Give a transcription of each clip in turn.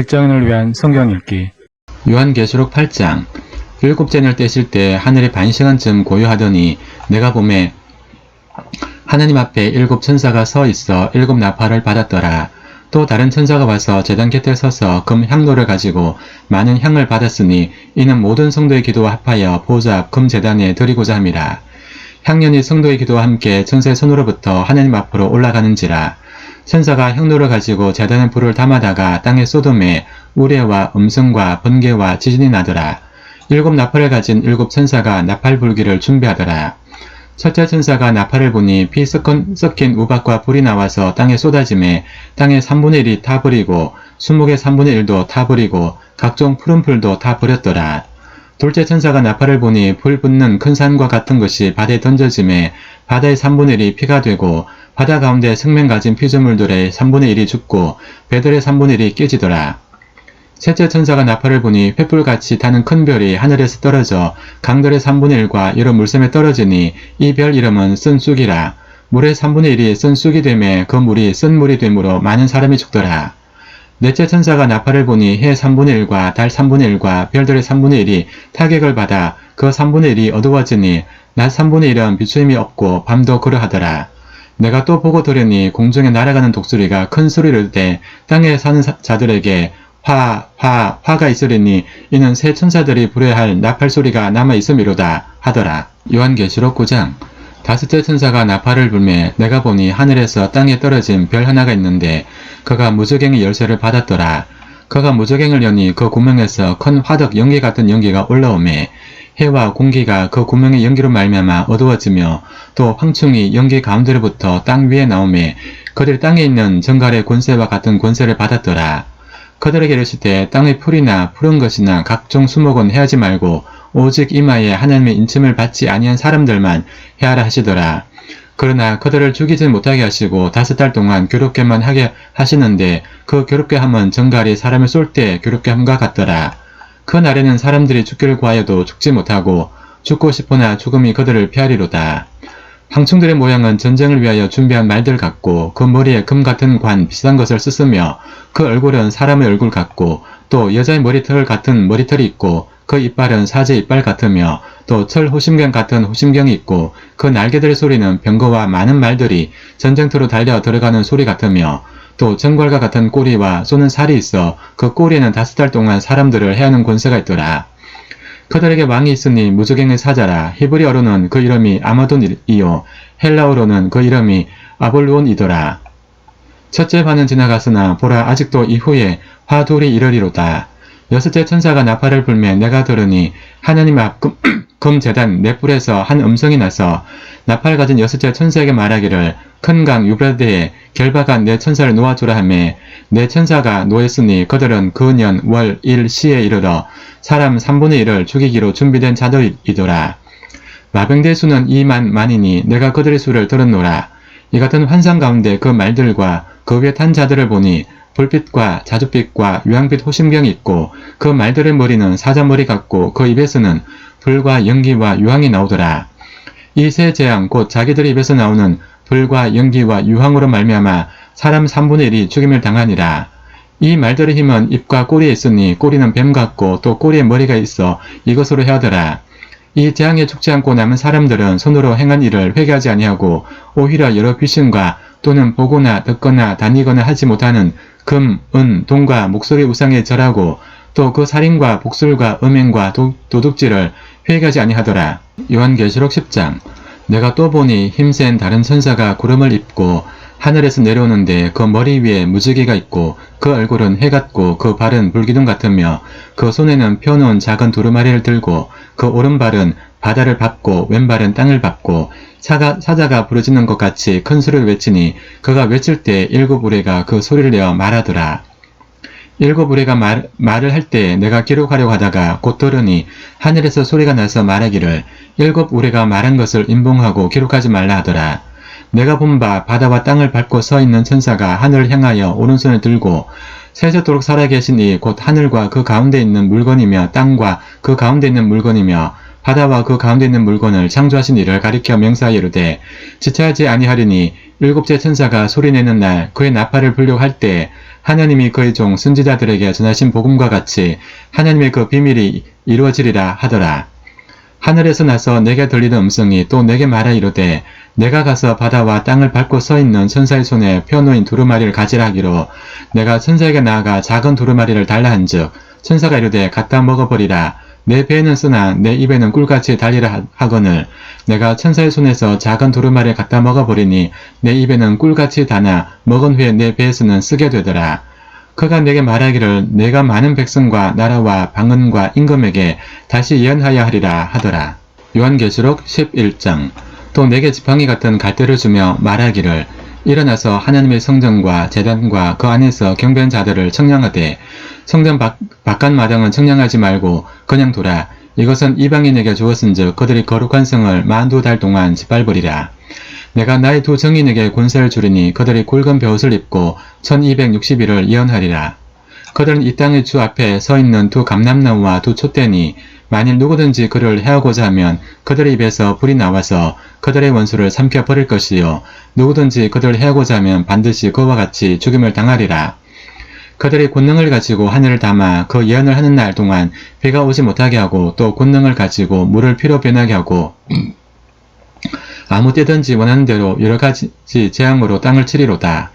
직장인을 위한 성경 읽기 요한계시록 8장. 일곱째를 떼실 때 하늘이 반시간쯤 고요하더니 내가 보매 하나님 앞에 일곱 천사가 서 있어 일곱 나팔을 받았더라. 또 다른 천사가 와서 제단 곁에 서서 금 향로를 가지고 많은 향을 받았으니 이는 모든 성도의 기도와 합하여 보좌 앞 금 제단에 드리고자 함이라. 향년이 성도의 기도와 함께 천사의 손으로부터 하나님 앞으로 올라가는지라. 천사가 향로를 가지고 제단의 불을 담아다가 땅에 쏟음에 우레와 음성과 번개와 지진이 나더라. 일곱 나팔을 가진 일곱 천사가 나팔 불기를 준비하더라. 첫째 천사가 나팔을 보니 피 섞인 우박과 불이 나와서 땅에 쏟아짐에 땅의 3분의 1이 타버리고 수목의 3분의 1도 타버리고 각종 푸른 풀도 다 버렸더라. 둘째 천사가 나팔을 보니 불 붙는 큰 산과 같은 것이 바다에 던져짐에 바다의 3분의 1이 피가 되고 바다 가운데 생명 가진 피조물들의 3분의 1이 죽고 배들의 3분의 1이 깨지더라. 셋째 천사가 나팔을 보니 횃불같이 타는 큰 별이 하늘에서 떨어져 강들의 3분의 1과 여러 물샘에 떨어지니 이 별 이름은 쓴 쑥이라. 물의 3분의 1이 쓴 쑥이 되매 그 물이 쓴 물이 되므로 많은 사람이 죽더라. 넷째 천사가 나팔을 보니 해 3분의 1과 달 3분의 1과 별들의 3분의 1이 타격을 받아 그 3분의 1이 어두워지니 낮 3분의 1은 비추임이 없고 밤도 그러하더라. 내가 또 보고 들으니 공중에 날아가는 독수리가 큰 소리를 때 땅에 사는 자들에게 화가 있으리니 이는 새 천사들이 부려야 할 나팔 소리가 남아 있음이로다 하더라. 요한계시록 9장. 다섯째 천사가 나팔을 불매 내가 보니 하늘에서 땅에 떨어진 별 하나가 있는데 그가 무저갱의 열쇠를 받았더라. 그가 무저갱을 여니 그 구멍에서 큰 화덕 연기 같은 연기가 올라오매 해와 공기가 그 구멍의 연기로 말미암아 어두워지며 또 황충이 연기 가운데로부터 땅 위에 나오매 그들이 땅에 있는 정갈의 권세와 같은 권세를 받았더라. 그들에게 이르시되 땅의 풀이나 푸른 것이나 각종 수목은 해하지 말고 오직 이마에 하나님의 인침을 받지 아니한 사람들만 해하라 하시더라. 그러나 그들을 죽이지 못하게 하시고 5달 동안 괴롭게만 하게 하시는데 그 괴롭게 함은 정갈이 사람을 쏠 때 괴롭게 함과 같더라. 그 날에는 사람들이 죽기를 구하여도 죽지 못하고 죽고 싶으나 죽음이 그들을 피하리로다. 황충들의 모양은 전쟁을 위하여 준비한 말들 같고 그 머리에 금 같은 관 비싼 것을 쓰으며 그 얼굴은 사람의 얼굴 같고 또 여자의 머리털 같은 머리털이 있고 그 이빨은 사제 이빨 같으며 또 철 호심경 같은 호심경이 있고 그 날개들의 소리는 병거와 많은 말들이 전쟁터로 달려 들어가는 소리 같으며 또 정갈과 같은 꼬리와 쏘는 살이 있어 그 꼬리에는 5달 동안 사람들을 해하는 권세가 있더라. 그들에게 왕이 있으니 무저갱의 사자라. 히브리어로는 그 이름이 아마돈이요 헬라어로는 그 이름이 아볼루온이더라. 첫째 반은 지나갔으나 보라 아직도 이후에 화 둘이 이르리로다. 여섯째 천사가 나팔을 불매 내가 들으니 하나님 앞 금 제단 네 뿔에서 한 음성이 나서 나팔 가진 여섯째 천사에게 말하기를 큰 강 유브라데에 결박한 네 천사를 놓아주라 하며 네 천사가 놓였으니 그들은 그 년 월 일 시에 이르러 사람 3분의 1을 죽이기로 준비된 자들이더라. 마병대의 수는 2만 만이니 내가 그들의 수를 들었노라. 이 같은 환상 가운데 그 말들과 그 위에 탄 자들을 보니 불빛과 자줏빛과 유황빛 호심경이 있고 그 말들의 머리는 사자머리 같고 그 입에서는 불과 연기와 유황이 나오더라. 이 세 재앙 곧 자기들의 입에서 나오는 불과 연기와 유황으로 말미암아 사람 3분의 1이 죽임을 당하니라. 이 말들의 힘은 입과 꼬리에 있으니 꼬리는 뱀 같고 또 꼬리에 머리가 있어 이것으로 해하더라. 이 재앙에 죽지 않고 남은 사람들은 손으로 행한 일을 회개하지 아니하고 오히려 여러 귀신과 또는 보거나 듣거나 다니거나 하지 못하는 금, 은, 동과 목소리 우상에 절하고 또 그 살인과 복술과 음행과 도둑질을 회개하지 아니하더라. 요한계시록 10장. 내가 또 보니 힘센 다른 천사가 구름을 입고 하늘에서 내려오는데 그 머리 위에 무지개가 있고 그 얼굴은 해 같고 그 발은 불기둥 같으며 그 손에는 펴놓은 작은 두루마리를 들고 그 오른발은 바다를 밟고 왼발은 땅을 밟고 사자가 부르짖는 것 같이 큰 소리를 외치니 그가 외칠 때 일곱 우레가 그 소리를 내어 말하더라. 일곱 우레가 말을 할 때 내가 기록하려고 하다가 곧 들으니 하늘에서 소리가 나서 말하기를 일곱 우레가 말한 것을 인봉하고 기록하지 말라 하더라. 내가 본 바 바다와 땅을 밟고 서 있는 천사가 하늘을 향하여 오른손을 들고 세세토록 살아계신 이 곧 하늘과 그 가운데 있는 물건이며 땅과 그 가운데 있는 물건이며 바다와 그 가운데 있는 물건을 창조하신 이를 가리켜 명사하여 이르되 지체하지 아니하리니 일곱째 천사가 소리내는 날 그의 나팔을 불려고 할 때 하나님이 그의 종 선지자들에게 전하신 복음과 같이 하나님의 그 비밀이 이루어지리라 하더라. 하늘에서 나서 내게 들리는 음성이 또 내게 말하 이르되 내가 가서 바다와 땅을 밟고 서 있는 천사의 손에 펴놓인 두루마리를 가지라 하기로 내가 천사에게 나아가 작은 두루마리를 달라 한즉 천사가 이르되 갖다 먹어버리라. 내 배에는 쓰나 내 입에는 꿀같이 달리라 하거늘 내가 천사의 손에서 작은 두루마리를 갖다 먹어버리니 내 입에는 꿀같이 다나 먹은 후에 내 배에서는 쓰게 되더라. 그가 내게 말하기를 내가 많은 백성과 나라와 방언과 임금에게 다시 예언하여 하리라 하더라. 요한계시록 11장. 또 내게 지팡이 같은 갈대를 주며 말하기를 일어나서 하나님의 성전과 제단과 그 안에서 경배한 자들을 청량하되 성전 바깥 마당은 청량하지 말고 그냥 둬라. 이것은 이방인에게 주었은즉 그들이 거룩한 성을 42달 동안 짓밟으리라. 내가 나의 두 정인에게 권세를 주리니 그들이 굵은 벼옷을 입고 1260일을 예언하리라. 그들은 이 땅의 주 앞에 서 있는 두 감람나무와 두 촛대니 만일 누구든지 그를 해하고자 하면 그들의 입에서 불이 나와서 그들의 원수를 삼켜 버릴 것이요 누구든지 그들을 해하고자 하면 반드시 그와 같이 죽임을 당하리라. 그들의 권능을 가지고 하늘을 담아 그 예언을 하는 날 동안 비가 오지 못하게 하고 또 권능을 가지고 물을 피로 변하게 하고 아무 때든지 원하는 대로 여러가지 재앙으로 땅을 치리로다.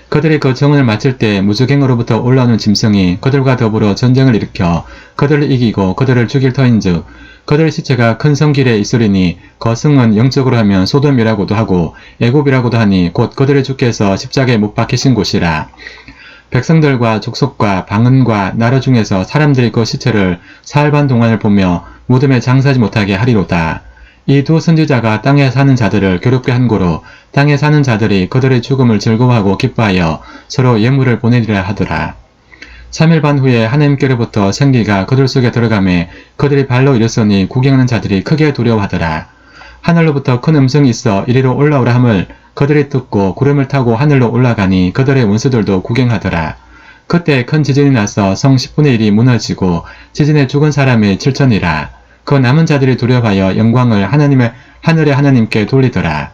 그들이 그 정을 마칠 때 무주갱으로부터 올라오는 짐승이 그들과 더불어 전쟁을 일으켜 그들을 이기고 그들을 죽일 터인즉 그들의 시체가 큰 성길에 있으리니 그 성은 영적으로 하면 소돔이라고도 하고 애굽이라고도 하니 곧 그들의 주께서 십자가에 못 박히신 곳이라. 백성들과 족속과 방언과 나라 중에서 사람들이 그 시체를 사흘 반 동안을 보며 무덤에 장사하지 못하게 하리로다. 이 두 선지자가 땅에 사는 자들을 괴롭게 한 고로 땅에 사는 자들이 그들의 죽음을 즐거워하고 기뻐하여 서로 예물을 보내리라 하더라. 3일 반 후에 하나님께로부터 생기가 그들 속에 들어가매 그들이 발로 일어서니 구경하는 자들이 크게 두려워하더라. 하늘로부터 큰 음성이 있어 이리로 올라오라 함을 그들이 듣고 구름을 타고 하늘로 올라가니 그들의 원수들도 구경하더라. 그때 큰 지진이 나서 성 10분의 1이 무너지고 지진에 죽은 사람이 7천이라. 그 남은 자들이 두려워하여 영광을 하늘의 하나님께 돌리더라.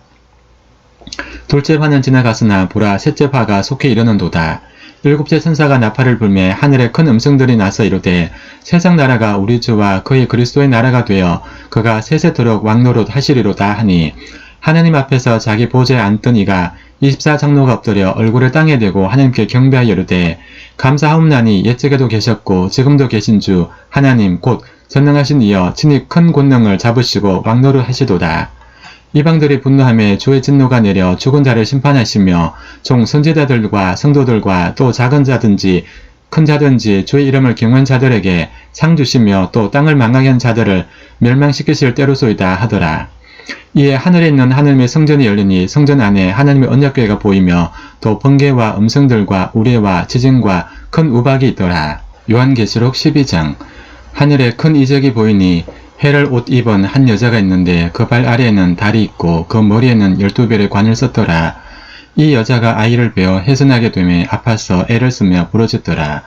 둘째 화는 지나갔으나 보라 셋째 화가 속히 이르는도다. 일곱째 천사가 나팔을 불매 하늘에 큰 음성들이 나서 이르되 세상 나라가 우리 주와 그의 그리스도의 나라가 되어 그가 세세토록 왕노릇 하시리로다 하니 하나님 앞에서 자기 보좌에 앉던 이가 24장로가 엎드려 얼굴을 땅에 대고 하나님께 경배하여 이르되 감사하옵나니 옛적에도 계셨고 지금도 계신 주 하나님 곧 전능하신 이여 친히 큰 권능을 잡으시고 왕노릇 하시도다. 이방들이 분노하며 주의 진노가 내려 죽은 자를 심판하시며 종 선지자들과 성도들과 또 작은 자든지 큰 자든지 주의 이름을 경외한 자들에게 상 주시며 또 땅을 망하게 한 자들을 멸망시키실 때로소이다 하더라. 이에 하늘에 있는 하나님의 성전이 열리니 성전 안에 하나님의 언약궤가 보이며 또 번개와 음성들과 우레와 지진과 큰 우박이 있더라. 요한계시록 12장. 하늘에 큰 이적이 보이니 해를 옷 입은 한 여자가 있는데 그 발 아래에는 달이 있고 그 머리에는 12별의 관을 썼더라. 이 여자가 아이를 베어 해산하게 되며 아파서 애를 쓰며 부러졌더라.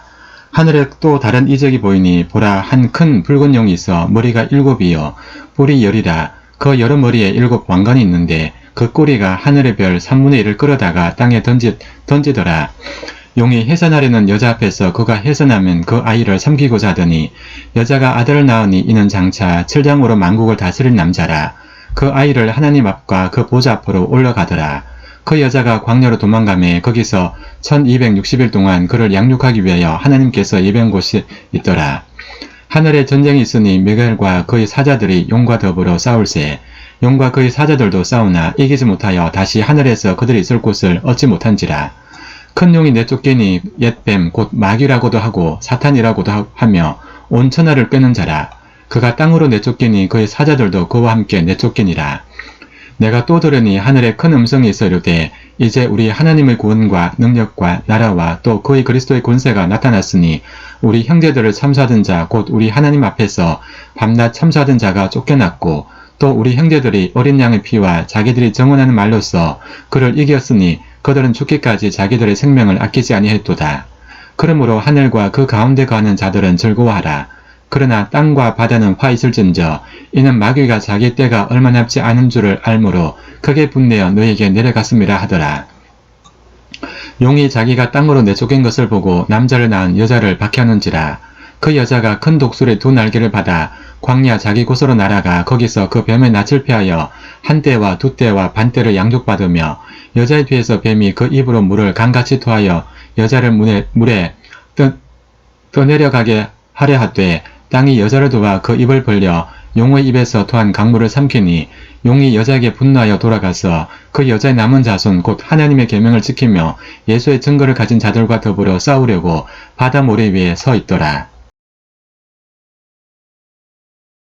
하늘에 또 다른 이적이 보이니 보라 한 큰 붉은 용이 있어 머리가 7이요 뿔이 10이라. 그 여러 머리에 7 왕관이 있는데 그 꼬리가 하늘의 별 3분의 1을 끌어다가 땅에 던지더라. 용이 해산하려는 여자 앞에서 그가 해산하면 그 아이를 삼키고자 하더니 여자가 아들을 낳으니 이는 장차 7장으로 만국을 다스릴 남자라. 그 아이를 하나님 앞과 그 보좌 앞으로 올라가더라. 그 여자가 광야로 도망가매 거기서 1260일 동안 그를 양육하기 위하여 하나님께서 예배한 곳이 있더라. 하늘에 전쟁이 있으니 미가엘과 그의 사자들이 용과 더불어 싸울세. 용과 그의 사자들도 싸우나 이기지 못하여 다시 하늘에서 그들이 있을 곳을 얻지 못한지라. 큰 용이 내쫓기니 옛뱀 곧 마귀라고도 하고 사탄이라고도 하며 온 천하를 꿰는 자라. 그가 땅으로 내쫓기니 그의 사자들도 그와 함께 내쫓기니라. 내가 또 들으니 하늘에 큰 음성이 있어 이르되 이제 우리 하나님의 구원과 능력과 나라와 또 그의 그리스도의 권세가 나타났으니 우리 형제들을 참수하던 자 곧 우리 하나님 앞에서 밤낮 참수하던 자가 쫓겨났고 또 우리 형제들이 어린 양의 피와 자기들이 정언하는 말로써 그를 이겼으니 그들은 죽기까지 자기들의 생명을 아끼지 아니했도다. 그러므로 하늘과 그 가운데 거하는 자들은 즐거워하라. 그러나 땅과 바다는 화 있을진저 이는 마귀가 자기 때가 얼마 남지 않은 줄을 알므로 크게 분내어 너에게 내려갔음이라 하더라. 용이 자기가 땅으로 내쫓긴 것을 보고 남자를 낳은 여자를 박해하는지라. 그 여자가 큰 독수리 2날개를 받아 광야 자기 곳으로 날아가 거기서 그 뱀의 낯을 피하여 한 떼와 2떼와 반 떼를 양육받으며 여자의 뒤에서 뱀이 그 입으로 물을 강같이 토하여 여자를 물에 떠내려가게 하려 하되 땅이 여자를 도와 그 입을 벌려 용의 입에서 토한 강물을 삼키니 용이 여자에게 분노하여 돌아가서 그 여자의 남은 자손 곧 하나님의 계명을 지키며 예수의 증거를 가진 자들과 더불어 싸우려고 바다 모래 위에 서 있더라.